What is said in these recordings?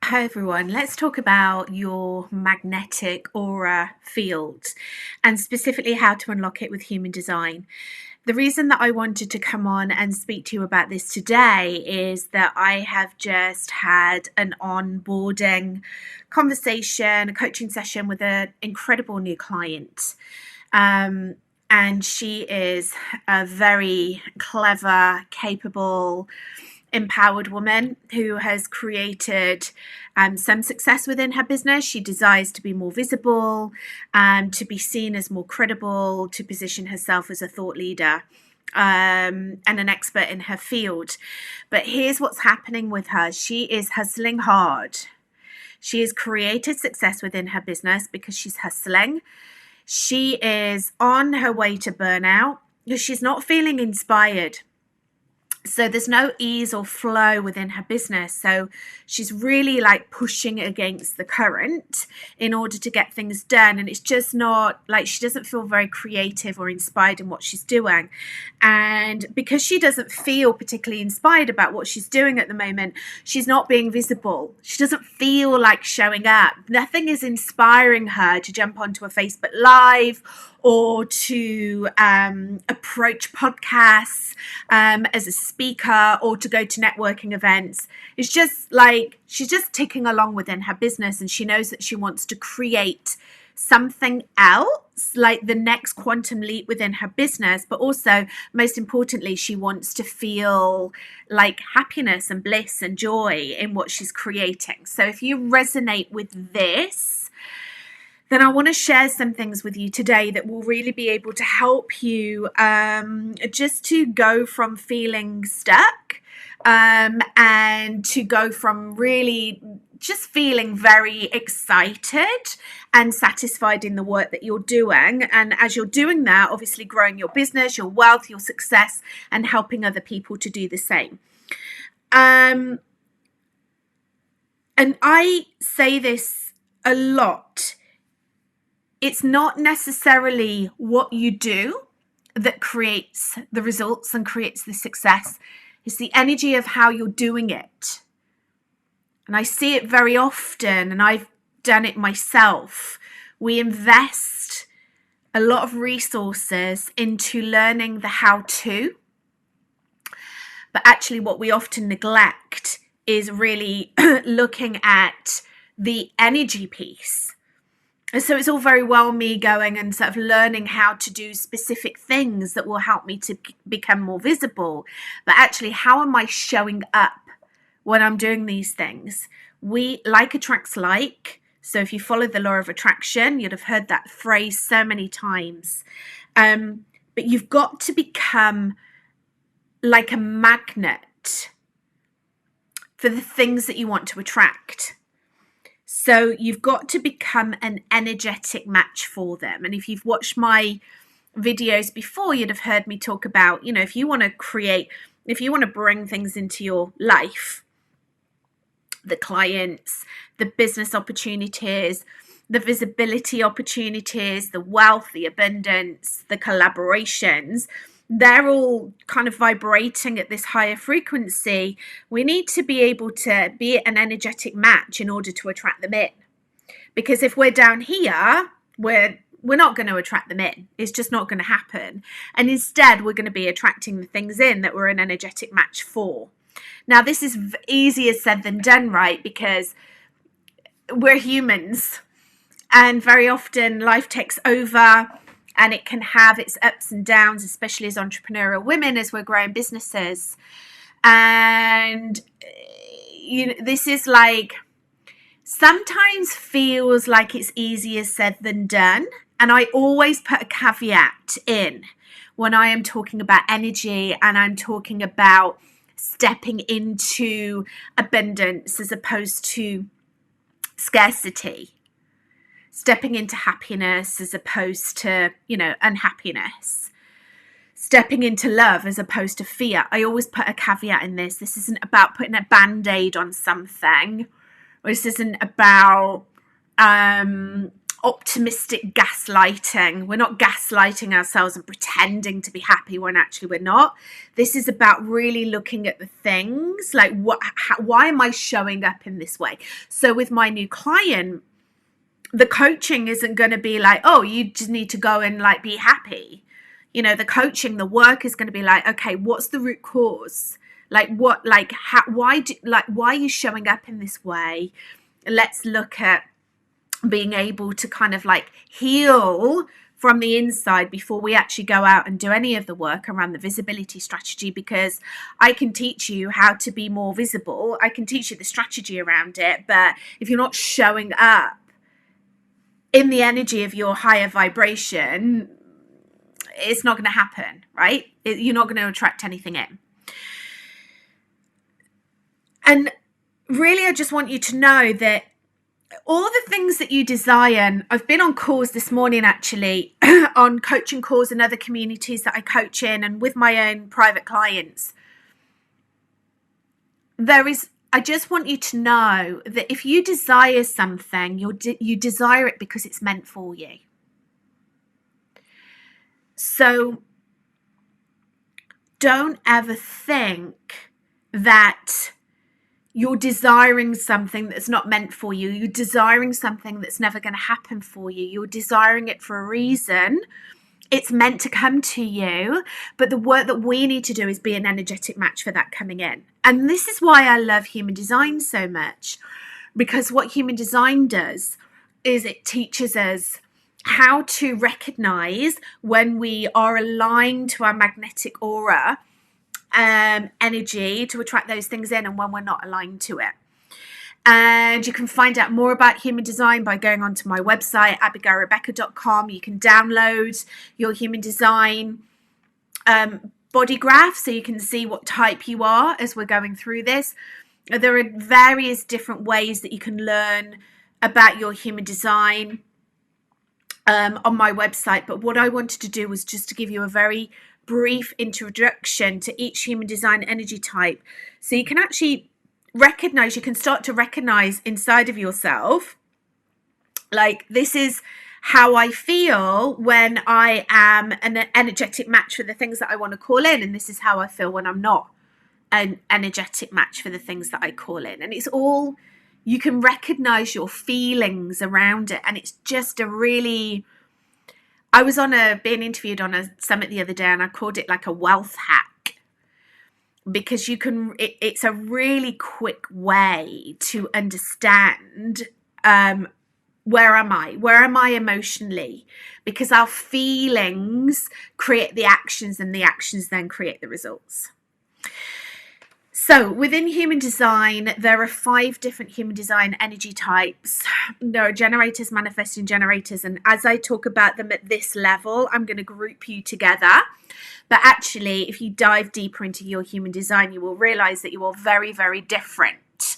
Hi everyone, let's talk about your magnetic aura field and specifically how to unlock it with human design. The reason that I wanted to come on and speak to you about this today is that I have just had an onboarding conversation, a coaching session with an incredible new client. And she is a very clever, capable, empowered woman who has created some success within her business. She desires to be more visible, to be seen as more credible, to position herself as a thought leader and an expert in her field. But here's what's happening with her. She is hustling hard. She has created success within her business because she's hustling. She is on her way to burnout because she's not feeling inspired. So there's no ease or flow within her business. So she's really like pushing against the current in order to get things done. And it's just not like she doesn't feel very creative or inspired in what she's doing. And because she doesn't feel particularly inspired about what she's doing at the moment, she's not being visible. She doesn't feel like showing up. Nothing is inspiring her to jump onto a Facebook Live or to approach podcasts as a speaker or to go to networking events. It's just like she's just ticking along within her business, and she knows that she wants to create something else, like the next quantum leap within her business. But also, most importantly, she wants to feel like happiness and bliss and joy in what she's creating. So if you resonate with this, then I want to share some things with you today that will really be able to help you just to go from feeling stuck and to go from really just feeling very excited and satisfied in the work that you're doing. And as you're doing that, obviously growing your business, your wealth, your success, and helping other people to do the same. And I say this a lot. It's not necessarily what you do that creates the results and creates the success. It's the energy of how you're doing it. And I see it very often, and I've done it myself. We invest a lot of resources into learning the how-to, but actually what we often neglect is really looking at the energy piece. And so it's all very well me going and sort of learning how to do specific things that will help me to become more visible. But actually, how am I showing up when I'm doing these things? We like attracts like. So if you follow the law of attraction, you'd have heard that phrase so many times. But you've got to become like a magnet for the things that you want to attract. So you've got to become an energetic match for them. And if you've watched my videos before, you'd have heard me talk about, if you want to bring things into your life, the clients, the business opportunities, the visibility opportunities, the wealth, the abundance, the collaborations, they're all kind of vibrating at this higher frequency. We need to be able to be an energetic match in order to attract them in. Because if we're down here, we're not going to attract them in. It's just not going to happen. And instead, we're going to be attracting the things in that we're an energetic match for. Now, this is easier said than done, right? Because we're humans. And very often life takes over. And it can have its ups and downs, especially as entrepreneurial women, as we're growing businesses. And this is like, sometimes feels like it's easier said than done. And I always put a caveat in when I am talking about energy and I'm talking about stepping into abundance as opposed to scarcity. Stepping into happiness as opposed to, unhappiness. Stepping into love as opposed to fear. I always put a caveat in this. This isn't about putting a band-aid on something. This isn't about optimistic gaslighting. We're not gaslighting ourselves and pretending to be happy when actually we're not. This is about really looking at the things like why am I showing up in this way? So with my new client, the coaching isn't going to be like, oh, you just need to go and like be happy. You know, the coaching, the work is going to be like, okay, what's the root cause? Like what, like how, why are you showing up in this way? Let's look at being able to kind of like heal from the inside before we actually go out and do any of the work around the visibility strategy, because I can teach you how to be more visible. I can teach you the strategy around it. But if you're not showing up in the energy of your higher vibration, it's not going to happen, right? You're not going to attract anything in. And really, I just want you to know that all the things that you desire, and I've been on calls this morning actually on coaching calls and other communities that I coach in and with my own private clients. I just want you to know that if you desire something, you desire it because it's meant for you. So don't ever think that you're desiring something that's not meant for you. You're desiring something that's never going to happen for you. You're desiring it for a reason. It's meant to come to you. But the work that we need to do is be an energetic match for that coming in. And this is why I love human design so much. Because what human design does is it teaches us how to recognize when we are aligned to our magnetic aura energy to attract those things in, and when we're not aligned to it. And you can find out more about human design by going onto my website, abigailrebecca.com. You can download your human design body graph so you can see what type you are as we're going through this. There are various different ways that you can learn about your human design on my website. But what I wanted to do was just to give you a very brief introduction to each human design energy type, so you can actually recognize, you can start to recognize inside of yourself, like, this is how I feel when I am an energetic match for the things that I want to call in, and this is how I feel when I'm not an energetic match for the things that I call in. And it's all, you can recognize your feelings around it, and it's just a really, I was being interviewed on a summit the other day, and I called it like a wealth hack, because it's a really quick way to understand where am I emotionally, because our feelings create the actions, and the actions then create the results. So within human design, there are 5 different human design energy types. There are generators, manifesting generators. And as I talk about them at this level, I'm going to group you together. But actually, if you dive deeper into your human design, you will realize that you are very, very different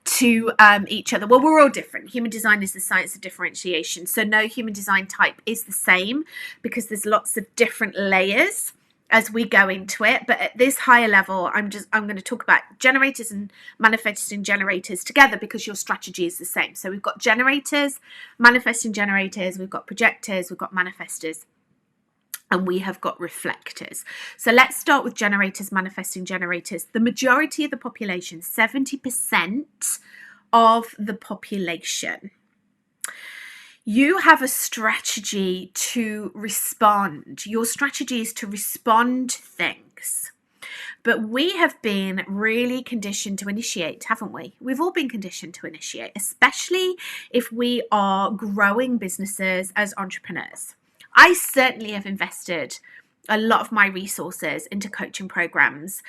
to each other. Well, we're all different. Human design is the science of differentiation. So no human design type is the same, because there's lots of different layers as we go into it. But at this higher level, I'm going to talk about generators and manifesting generators together, because your strategy is the same. So we've got generators, manifesting generators, we've got projectors, we've got manifestors, and we have got reflectors. So let's start with generators, manifesting generators. The majority of the population, 70% of the population, you have a strategy to respond. Your strategy is to respond to things. But we have been really conditioned to initiate, haven't we? We've all been conditioned to initiate, especially if we are growing businesses as entrepreneurs. I certainly have invested a lot of my resources into coaching programs,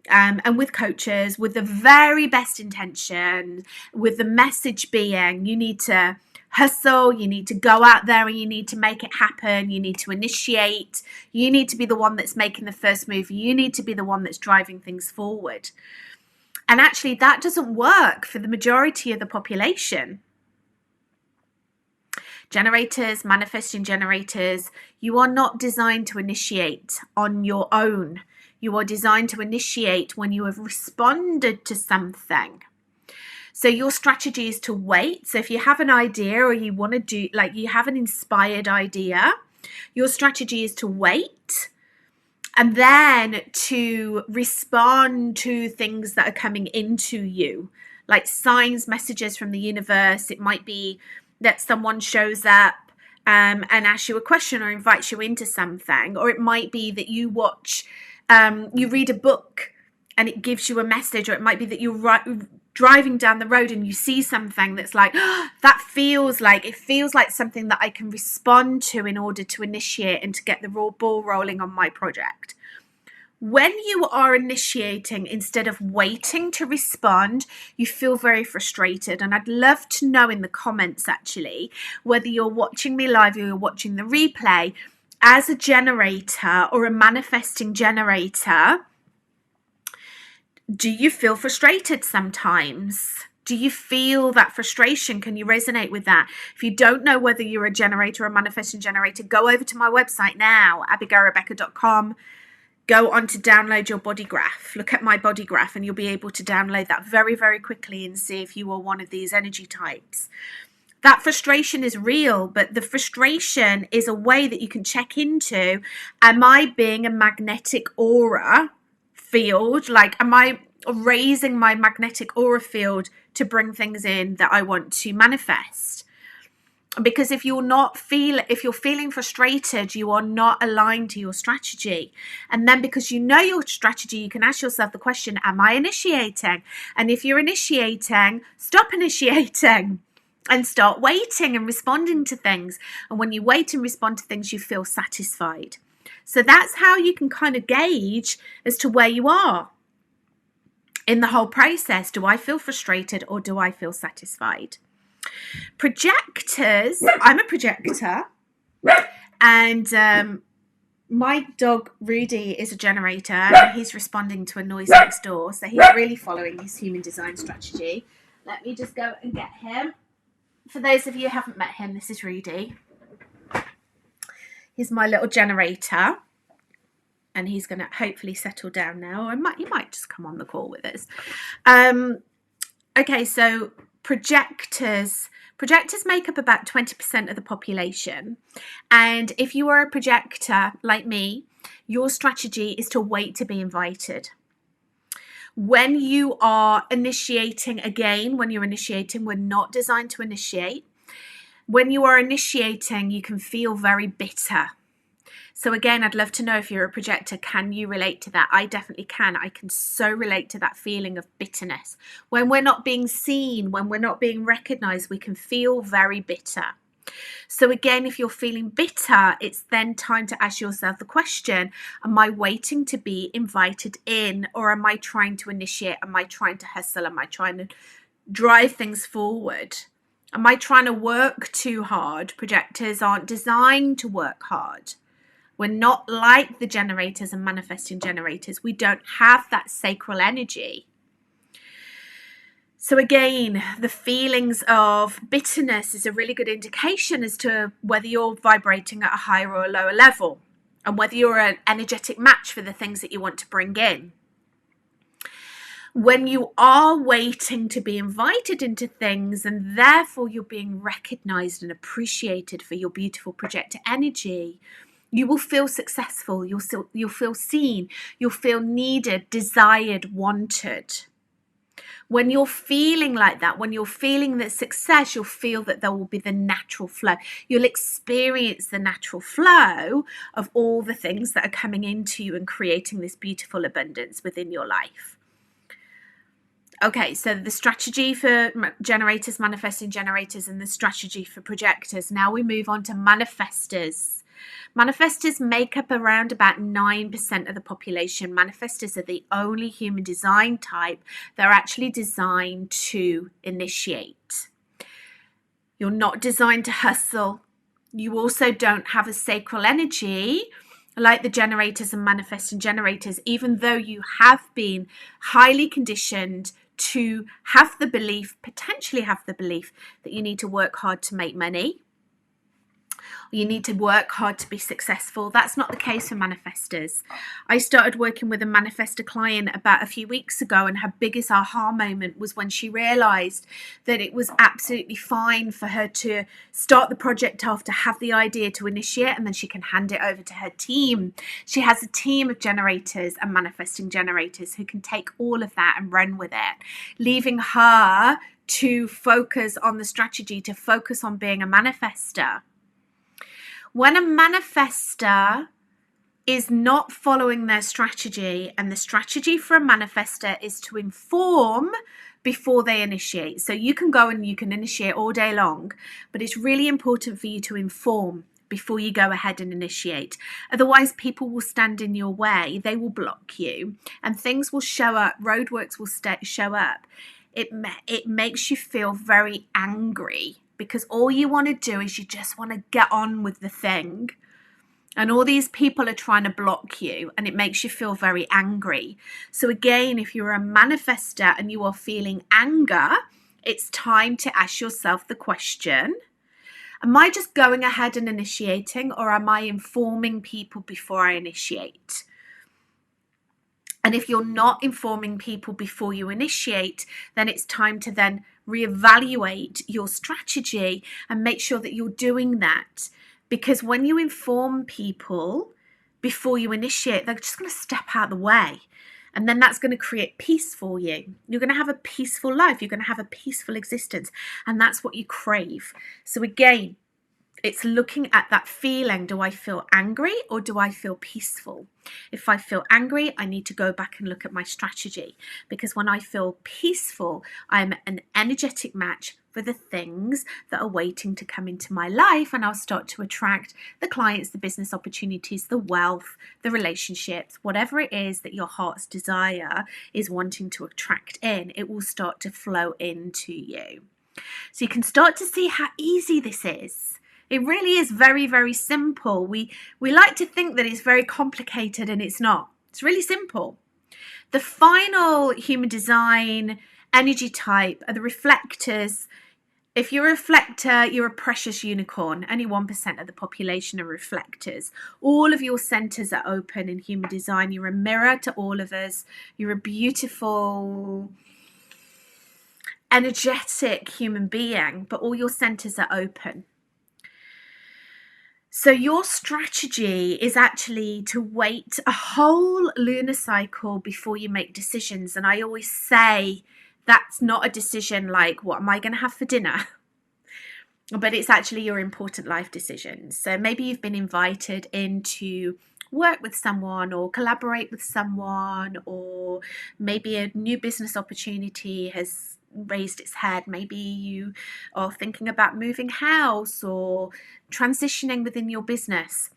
and with coaches with the very best intention, with the message being, you need to hustle, you need to go out there and you need to make it happen, you need to initiate, you need to be the one that's making the first move, you need to be the one that's driving things forward. And actually that doesn't work for the majority of the population. Generators, manifesting generators, you are not designed to initiate on your own. You are designed to initiate when you have responded to something. So your strategy is to wait. So if you have an idea or you want to do, like you have an inspired idea, your strategy is to wait and then to respond to things that are coming into you, like signs, messages from the universe. It might be that someone shows up and asks you a question or invites you into something, or it might be that you you read a book and it gives you a message, or it might be that you're driving down the road and you see something that's like, oh, it feels like something that I can respond to in order to initiate and to get the raw ball rolling on my project. When you are initiating instead of waiting to respond, you feel very frustrated. And I'd love to know in the comments, actually, whether you're watching me live or you're watching the replay, as a generator or a manifesting generator, do you feel frustrated sometimes? Do you feel that frustration? Can you resonate with that? If you don't know whether you're a generator or a manifesting generator, go over to my website now, abigailrebecca.com. Go on to download your body graph. Look at my body graph and you'll be able to download that very, very quickly and see if you are one of these energy types. That frustration is real, but the frustration is a way that you can check into, am I being a magnetic aura field? Like, am I raising my magnetic aura field to bring things in that I want to manifest? Because if you're feeling frustrated, you are not aligned to your strategy. And then because you know your strategy, you can ask yourself the question, am I initiating? And if you're initiating, stop initiating and start waiting and responding to things. And when you wait and respond to things, you feel satisfied. So that's how you can kind of gauge as to where you are in the whole process. Do I feel frustrated or do I feel satisfied? Projectors, I'm a projector, and my dog Rudy is a generator, and he's responding to a noise next door, so he's really following his human design strategy. Let me just go and get him. For those of you who haven't met him, this is Rudy. He's my little generator, and he's going to hopefully settle down now. He might just come on the call with us. Okay, so projectors make up about 20% of the population. And if you are a projector like me, your strategy is to wait to be invited. When you are initiating, we're not designed to initiate. When you are initiating, you can feel very bitter. So again, I'd love to know if you're a projector, can you relate to that? I definitely can. I can so relate to that feeling of bitterness. When we're not being seen, when we're not being recognized, we can feel very bitter. So again, if you're feeling bitter, it's then time to ask yourself the question, am I waiting to be invited in, or am I trying to initiate? Am I trying to hustle? Am I trying to drive things forward? Am I trying to work too hard? Projectors aren't designed to work hard. We're not like the generators and manifesting generators. We don't have that sacral energy. So again, the feelings of bitterness is a really good indication as to whether you're vibrating at a higher or a lower level, and whether you're an energetic match for the things that you want to bring in. When you are waiting to be invited into things, and therefore you're being recognized and appreciated for your beautiful projector energy, you will feel successful, you'll feel seen, you'll feel needed, desired, wanted. When you're feeling like that, when you're feeling that success, you'll feel that there will be the natural flow. You'll experience the natural flow of all the things that are coming into you and creating this beautiful abundance within your life. Okay, so the strategy for generators, manifesting generators, and the strategy for projectors. Now we move on to manifestors. Manifestors make up around about 9% of the population. Manifestors are the only human design type that are actually designed to initiate. You're not designed to hustle. You also don't have a sacral energy like the generators and manifesting generators, even though you have been highly conditioned to potentially have the belief that you need to work hard to make money. You need to work hard to be successful. That's not the case for manifestors. I started working with a manifestor client about a few weeks ago, and her biggest aha moment was when she realized that it was absolutely fine for her to start the project off, to have the idea, to initiate, and then she can hand it over to her team. She has a team of generators and manifesting generators who can take all of that and run with it, leaving her to focus on the strategy, to focus on being a manifestor. When a manifestor is not following their strategy, and the strategy for a manifestor is to inform before they initiate. So you can go and you can initiate all day long, but it's really important for you to inform before you go ahead and initiate. Otherwise, people will stand in your way, they will block you, and things will show up, roadworks will show up. It makes you feel very angry, because all you want to do is you just want to get on with the thing. And all these people are trying to block you, and it makes you feel very angry. So again, if you're a manifestor and you are feeling anger, it's time to ask yourself the question, am I just going ahead and initiating, or am I informing people before I initiate? And if you're not informing people before you initiate, then it's time to then reevaluate your strategy and make sure that you're doing that. Because when you inform people before you initiate, they're just going to step out of the way. And then that's going to create peace for you. You're going to have a peaceful life. You're going to have a peaceful existence. And that's what you crave. So again, it's looking at that feeling. Do I feel angry or do I feel peaceful? If I feel angry, I need to go back and look at my strategy, because when I feel peaceful, I'm an energetic match for the things that are waiting to come into my life, and I'll start to attract the clients, the business opportunities, the wealth, the relationships, whatever it is that your heart's desire is wanting to attract in, it will start to flow into you. So you can start to see how easy this is. It really is very, very simple. We like to think that it's very complicated, and it's not. It's really simple. The final human design energy type are the reflectors. If you're a reflector, you're a precious unicorn. Only 1% of the population are reflectors. All of your centers are open in human design. You're a mirror to all of us. You're a beautiful, energetic human being, but all your centers are open. So your strategy is actually to wait a whole lunar cycle before you make decisions. And I always say that's not a decision like, what am I going to have for dinner? But it's actually your important life decisions. So maybe you've been invited in to work with someone or collaborate with someone, or maybe a new business opportunity has raised its head. Maybe you are thinking about moving house or transitioning within your business.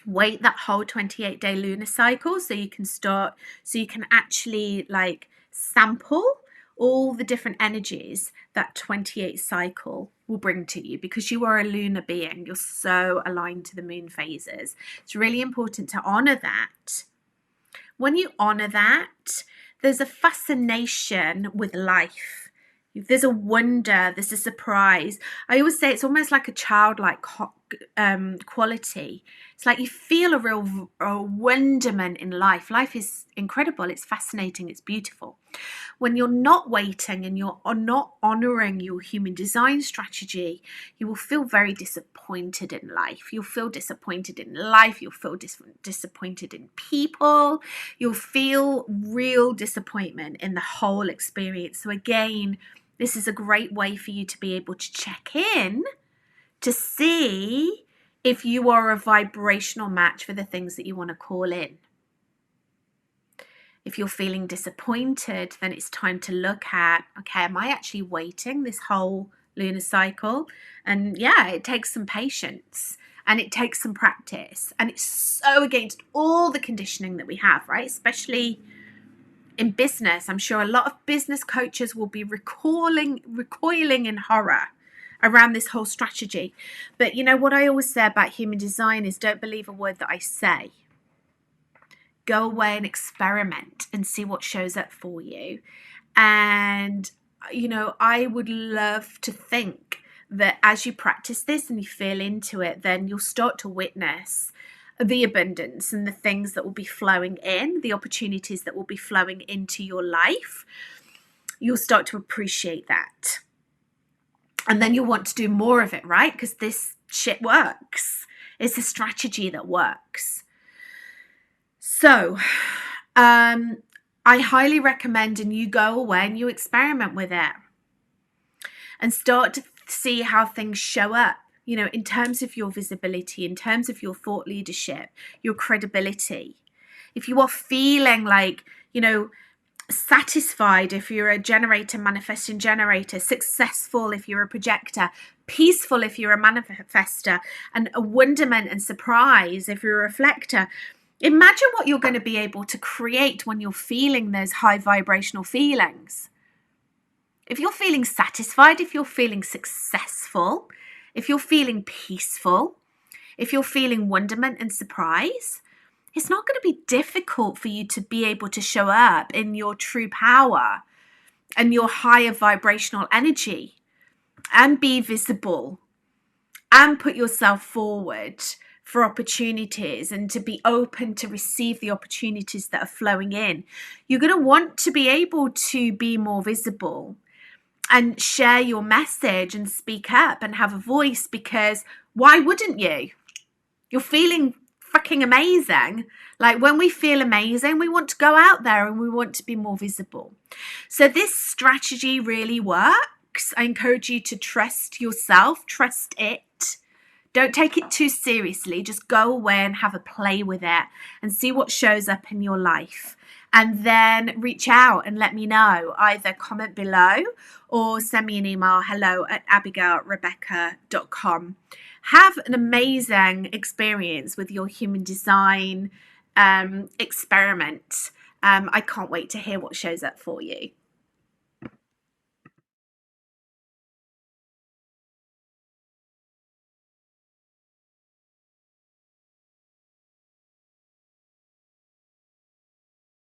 Wait that whole 28-day lunar cycle so you can actually like sample all the different energies that 28 cycle will bring to you, because you are a lunar being. You're so aligned to the moon phases. It's really important to honor that. When you honor that, there's a fascination with life. There's a wonder, there's a surprise. I always say it's almost like a childlike quality. It's like you feel a real wonderment in life. Life is incredible, it's fascinating, it's beautiful. When you're not waiting and you're not honoring your human design strategy, you will feel very disappointed in life. You'll feel disappointed in life. You'll feel disappointed in people. You'll feel real disappointment in the whole experience. So again, this is a great way for you to be able to check in to see if you are a vibrational match for the things that you want to call in. If you're feeling disappointed, then it's time to look at, okay, am I actually waiting this whole lunar cycle? And yeah, it takes some patience and it takes some practice. And it's so against all the conditioning that we have, right? Especially in business. I'm sure a lot of business coaches will be recoiling in horror around this whole strategy. But you know what I always say about human design is, don't believe a word that I say. Go away and experiment and see what shows up for you. And, you know, I would love to think that as you practice this and you feel into it, then you'll start to witness the abundance and the things that will be flowing in, the opportunities that will be flowing into your life. You'll start to appreciate that. And then you'll want to do more of it, right? Because this shit works. It's a strategy that works. So, I highly recommend, and you go away and you experiment with it and start to see how things show up, you know, in terms of your visibility, in terms of your thought leadership, your credibility. If you are feeling like, you know, satisfied if you're a generator, manifesting generator, successful if you're a projector, peaceful if you're a manifestor, and a wonderment and surprise if you're a reflector. Imagine what you're going to be able to create when you're feeling those high vibrational feelings. If you're feeling satisfied, if you're feeling successful, if you're feeling peaceful, if you're feeling wonderment and surprise, it's not going to be difficult for you to be able to show up in your true power and your higher vibrational energy and be visible and put yourself forward for opportunities and to be open to receive the opportunities that are flowing in. You're going to want to be able to be more visible and share your message and speak up and have a voice, because why wouldn't you? You're feeling freaking amazing. Like, when we feel amazing, we want to go out there and we want to be more visible. So this strategy really works. I encourage you to trust yourself, trust it. Don't take it too seriously. Just go away and have a play with it and see what shows up in your life. And then reach out and let me know. Either comment below or send me an email, hello@abigailrebecca.com. Have an amazing experience with your human design experiment. I can't wait to hear what shows up for you.